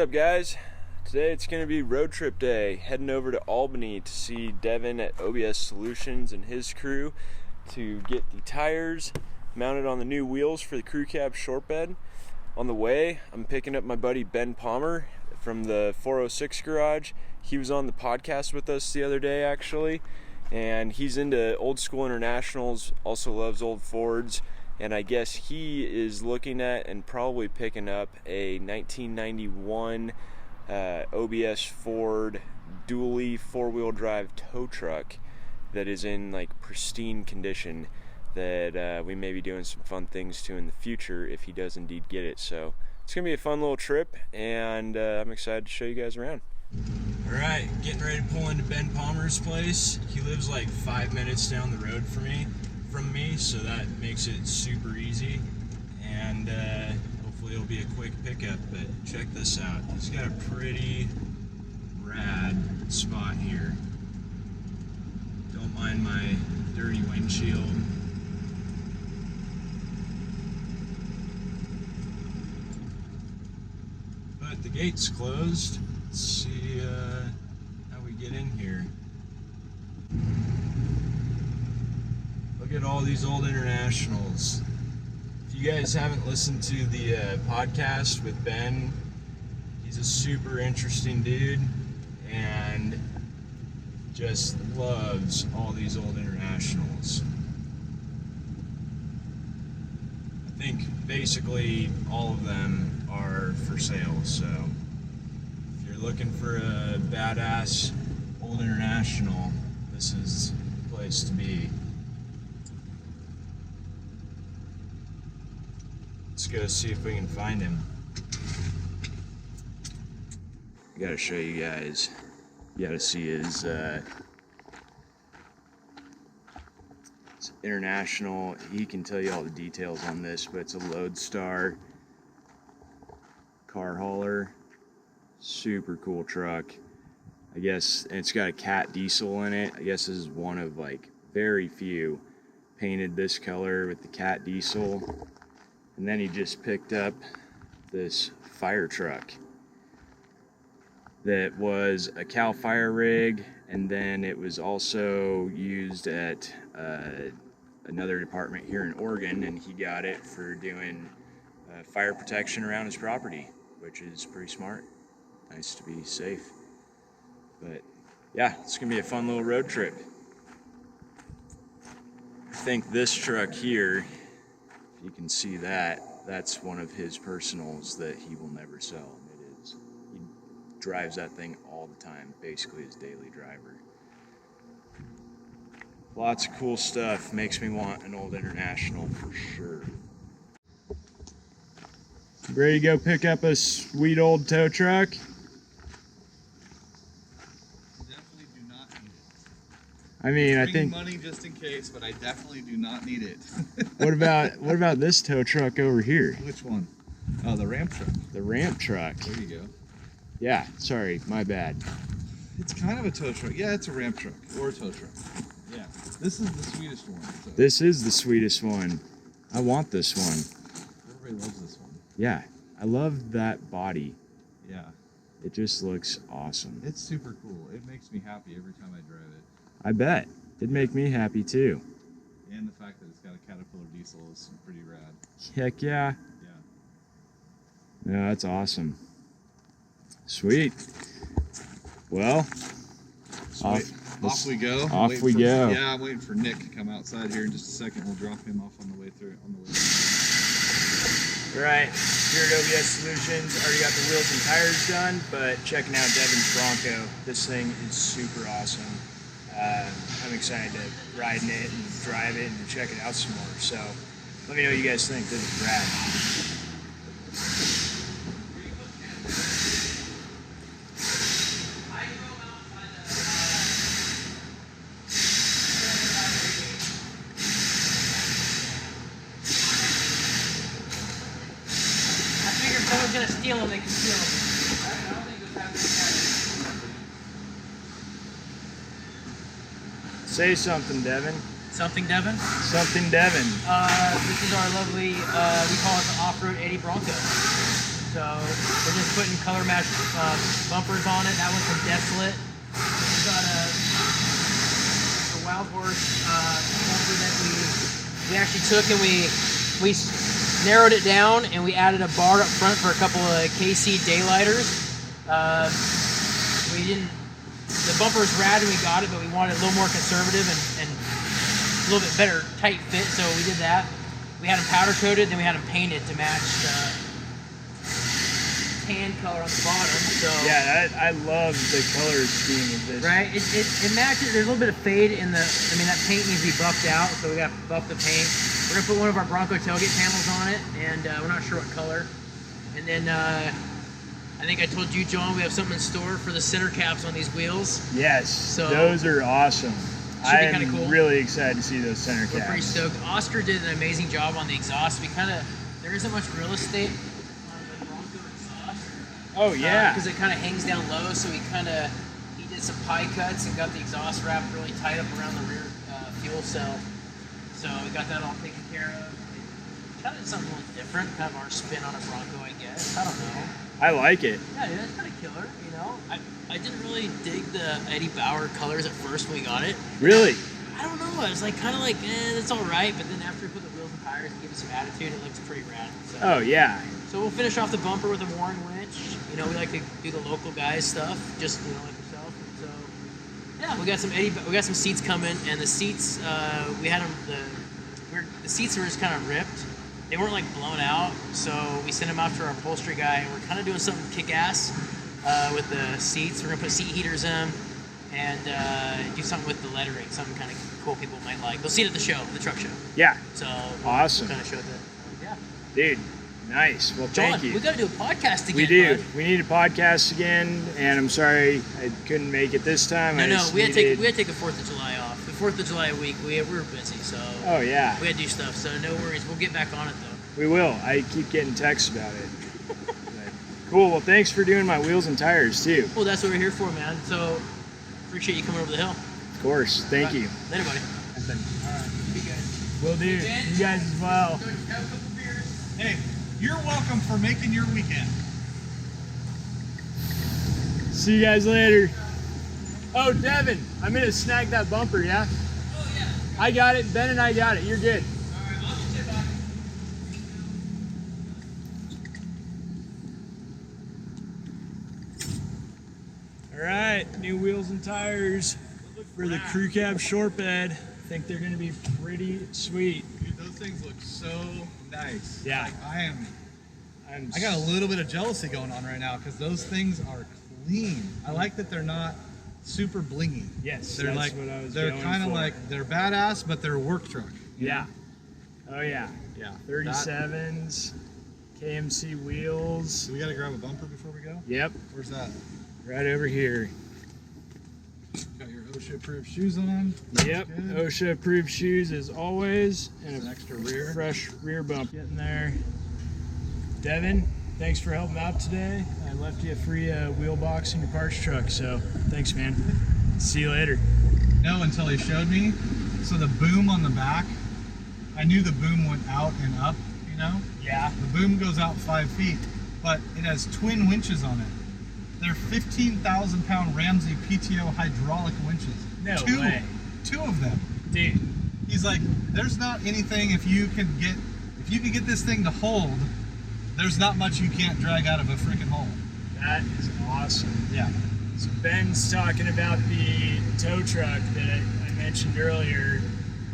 up, guys? Today it's going to be road trip day, heading over to Albany to see Devon at OBS Solutions and his crew to get the tires mounted on the new wheels for the crew cab short bed. On the way, I'm picking up my buddy Ben Palmer from the 406 garage. He was on the podcast with us the other day, actually, and he's into old school internationals, also loves old Fords, and I guess he is looking at and probably picking up a 1991 OBS Ford dually four-wheel drive tow truck that is in like pristine condition that we may be doing some fun things to in the future if he does indeed get it. So it's gonna be a fun little trip, and I'm excited to show you guys around. All right, getting ready to pull into Ben Palmer's place. He lives like 5 minutes down the road from me, so that makes it super easy, and hopefully it'll be a quick pickup. But check this out, he's got a pretty rad spot here. Don't mind my dirty windshield. But the gate's closed. Let's see how we get in here. Look at all these old internationals. If you guys haven't listened to the podcast with Ben, he's a super interesting dude and just loves all these old internationals. I think basically all of them are for sale, so if you're looking for a badass old international, this is the place to be. Let's go see if we can find him. I gotta show you guys. You gotta see his international. He can tell you all the details on this, but it's a Lodestar car hauler. Super cool truck. I guess, and it's got a cat diesel in it. I guess this is one of like very few painted this color with the cat diesel. And then he just picked up this fire truck that was a Cal Fire rig, and then it was also used at another department here in Oregon, and he got it for doing fire protection around his property, which is pretty smart. Nice to be safe. But yeah, it's gonna be a fun little road trip. I think this truck here, if you can see that, that's one of his personals that he will never sell. It is. He drives that thing all the time, basically his daily driver. Lots of cool stuff. Makes me want an old international for sure. Ready to go pick up a sweet old tow truck? Definitely do not need it. I mean, I think money just in case, but I definitely do not need it. what about this tow truck over here? Which one? Oh, the ramp truck. The ramp truck. There you go. Yeah, sorry, my bad. It's kind of a tow truck. Yeah, it's a ramp truck or a tow truck. Yeah, this is the sweetest one. So. This is the sweetest one. I want this one. Everybody loves this one. Yeah, I love that body. Yeah. It just looks awesome. It's super cool. It makes me happy every time I drive it. I bet. It'd make me happy too. And the fact that it's got a Caterpillar diesel is pretty rad. Heck yeah. Yeah. Yeah, that's sweet. Well, Off we go. Off we go. Yeah, I'm waiting for Nick to come outside here in just a second. We'll drop him off on the way through. All right, here at OBS Solutions, already got the wheels and tires done, but checking out Devon's Bronco. This thing is super awesome. I'm excited to ride in it and drive it and check it out some more. So let me know what you guys think. This is rad. If someone's gonna steal them, they can steal them. I don't think this happens. Say something, Devon. Something, Devon? Something, Devon. This is our lovely, we call it the Off-Road Eddie Bronco. So we're just putting color match bumpers on it. That one's from Desolate. We've got a Wild Horse bumper that we actually took and we narrowed it down and we added a bar up front for a couple of KC daylighters. The bumper was rad when we got it, but we wanted a little more conservative and a little bit better tight fit, so we did that. We had them powder coated, then we had them painted to match the tan color on the bottom. So yeah, I love the color scheme of this. Right, it matches. There's a little bit of fade in the. I mean, that paint needs to be buffed out, so we got to buff the paint. We're gonna put one of our Bronco tailgate panels on it, and we're not sure what color. And then I think I told you, John, we have something in store for the center caps on these wheels. Yes, so those are awesome. I am cool. really excited to see those center caps. We're pretty stoked. Oscar did an amazing job on the exhaust. There isn't much real estate on the Bronco exhaust. Oh yeah, because it kind of hangs down low, so he did some pie cuts and got the exhaust wrapped really tight up around the rear fuel cell. So we got that all taken care of. Kind of something a little different, kind of our spin on a Bronco, I guess. I don't know. I like it. Yeah, dude, that's kind of killer, you know. I didn't really dig the Eddie Bauer colors at first when we got it. Really? I don't know. I was like, kind of like, that's all right. But then after we put the wheels and tires and give it some attitude, it looks pretty rad. So. Oh yeah. So we'll finish off the bumper with a mooring winch. You know, we like to do the local guys stuff, just like yourself. And so yeah, we got some seats coming, and the seats we had them. The seats were just kind of ripped. They weren't like blown out, so we sent them out to our upholstery guy, and we're kind of doing something kick-ass with the seats. We're gonna put seat heaters in them and do something with the lettering, something kind of cool people might like. They'll see it at the show, the truck show. Yeah. So awesome. We'll kind of show that. Yeah. Dude, nice. Well, John, thank you. We got to do a podcast again. We do. Bud. We need a podcast again, and I'm sorry I couldn't make it this time. No, we had to take a 4th of July off. The 4th of July week, we were busy, so. Oh yeah. We had to do stuff, so no worries. We'll get back on it though. We will. I keep getting texts about it. Cool. Well, thanks for doing my wheels and tires too. Well, that's what we're here for, man. So appreciate you coming over the hill. Of course. Thank you. Later, buddy. All right. You guys. Will do. You guys as well. Have a couple beers. Hey, you're welcome for making your weekend. See you guys later. Oh, Devon, I'm gonna snag that bumper, yeah? Oh, yeah. I got it. Ben and I got it. You're good. All right, I'll get you back. All right, new wheels and tires for the crew cab short bed. I think they're gonna be pretty sweet. Dude, those things look so nice. Yeah. Like, I got a little bit of jealousy going on right now because those things are clean. I like that they're not super blingy. Yes, they're that's like what I was they're going kind of for. like they're badass, but they're a work truck. Yeah. Oh yeah. Yeah. 37s, KMC wheels. Do we gotta grab a bumper before we go? Yep. Where's that? Right over here. Got your OSHA-approved shoes on. Yep. Good. OSHA approved shoes as always, and An extra rear. fresh rear bump getting there. Devon, thanks for helping out today. I left you a free wheel box in your parts truck, so thanks, man. See you later. No, until he showed me. So the boom on the back, I knew the boom went out and up, you know? Yeah. The boom goes out 5 feet, but it has twin winches on it. They're 15,000-pound Ramsey PTO hydraulic winches. No way. Two of them. Dude. He's like, there's not anything if you can get this thing to hold, there's not much you can't drag out of a freaking hole. That is awesome. Yeah. So Ben's talking about the tow truck that I mentioned earlier,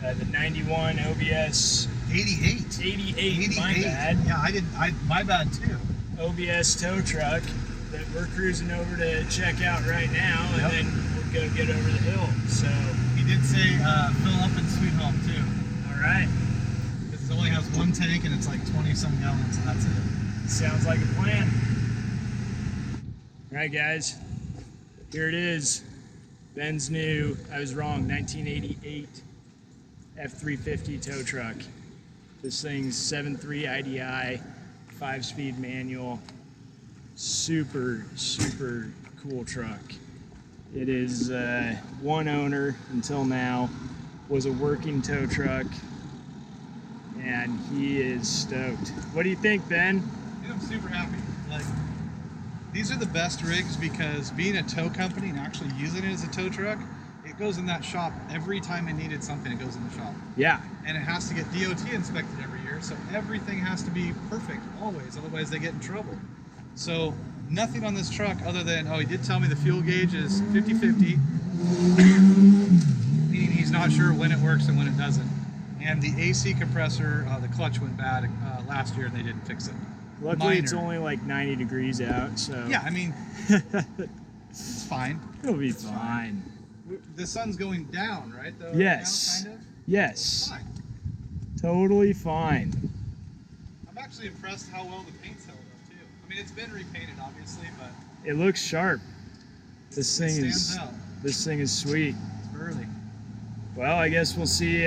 the 91 OBS 88. 88, my bad. Yeah, my bad too. OBS tow truck that we're cruising over to check out right now, and Yep. then we'll go get over the hill. So, He did say fill up in Sweet Home too. all right, Because it only has one tank and it's like 20-some gallons, and that's it. sounds like a plan. All right, guys, here it is. Ben's new, I was wrong, 1988 F350 tow truck. This thing's 7.3 IDI, 5-speed manual. Super, super cool truck. It is one owner until now, was a working tow truck, and he is stoked. What do you think, Ben? I'm super happy. Like, these are the best rigs because being a tow company and actually using it as a tow truck, it goes in that shop every time it needed something. It goes in the shop. Yeah. And it has to get DOT inspected every year, so everything has to be perfect always, otherwise they get in trouble. So nothing on this truck other than, oh, he did tell me the fuel gauge is 50-50, meaning he's not sure when it works and when it doesn't. And the AC compressor, the clutch went bad last year and they didn't fix it. Luckily, it's only like 90 degrees out, so. Yeah, I mean, it's fine. It'll be fine. The sun's going down, right? Though, Yes. now, kind of? Yes. Fine. Totally fine. I'm actually impressed how well the paint's held up, too. I mean, it's been repainted, obviously, but It looks sharp. This it thing stands is. out. This thing is sweet. Early. Well, I guess we'll see.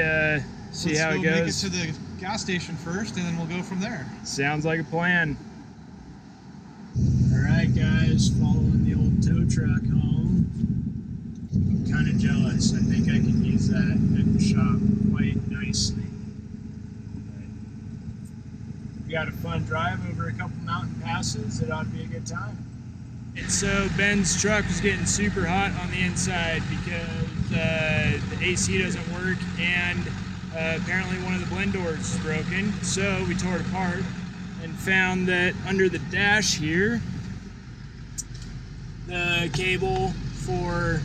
See how it Let's go goes. make it to the gas station first, and then we'll go from there. Sounds like a plan. All right, guys, following the old tow truck home. I'm kind of jealous. I think I can use that at the shop quite nicely. But we got a fun drive over a couple mountain passes. It ought to be a good time. And so Ben's truck was getting super hot on the inside because the AC doesn't work, and apparently one of the blend doors is broken. So we tore it apart and found that under the dash here, the cable for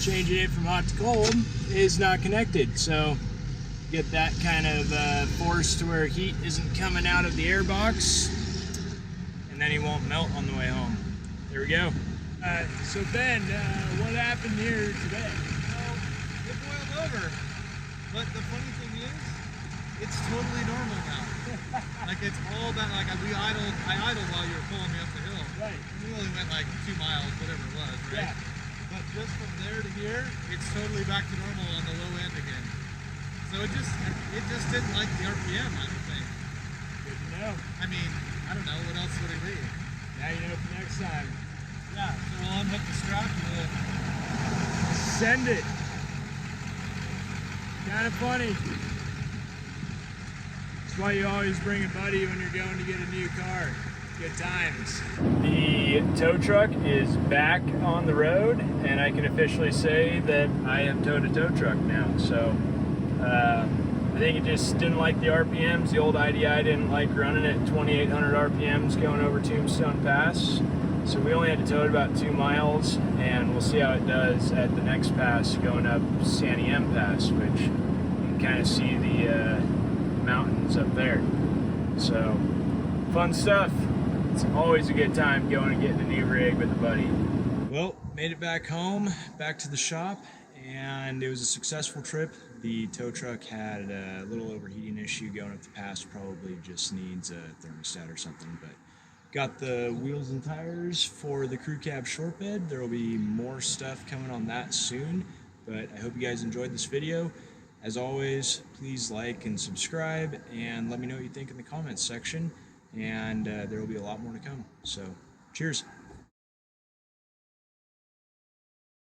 changing it from hot to cold is not connected. So get that kind of force to where heat isn't coming out of the air box, and then he won't melt on the way home. There we go. So Ben, what happened here today? Well, it boiled over. But the funny thing is, it's totally normal now. Like, it's all that, like, I idled while you were pulling me up the hill. Right. We only went like 2 miles, whatever it was, right? Yeah. But just from there to here, it's totally back to normal on the low end again. So it just didn't like the RPM, I don't think. Good to know. I mean, I don't know, what else would it be? Now you know for next time. Yeah, so we'll unhook the strap and we'll... Send it. Kind of funny. That's why you always bring a buddy when you're going to get a new car. Good times. The tow truck is back on the road, and I can officially say that I have towed a tow truck now. So I think it just didn't like the RPMs. The old IDI didn't like running at 2,800 RPMs going over Tombstone Pass. So we only had to tow it about 2 miles, and we'll see how it does at the next pass going up Sandy M Pass, which you can kind of see the mountains up there. So fun stuff. It's always a good time going and getting a new rig with a buddy. Well, made it back home, back to the shop, and it was a successful trip. The tow truck had a little overheating issue going up the pass, probably just needs a thermostat or something, but got the wheels and tires for the crew cab short bed. There will be more stuff coming on that soon, but I hope you guys enjoyed this video. As always, please like and subscribe, and let me know what you think in the comments section, and there will be a lot more to come. So, cheers.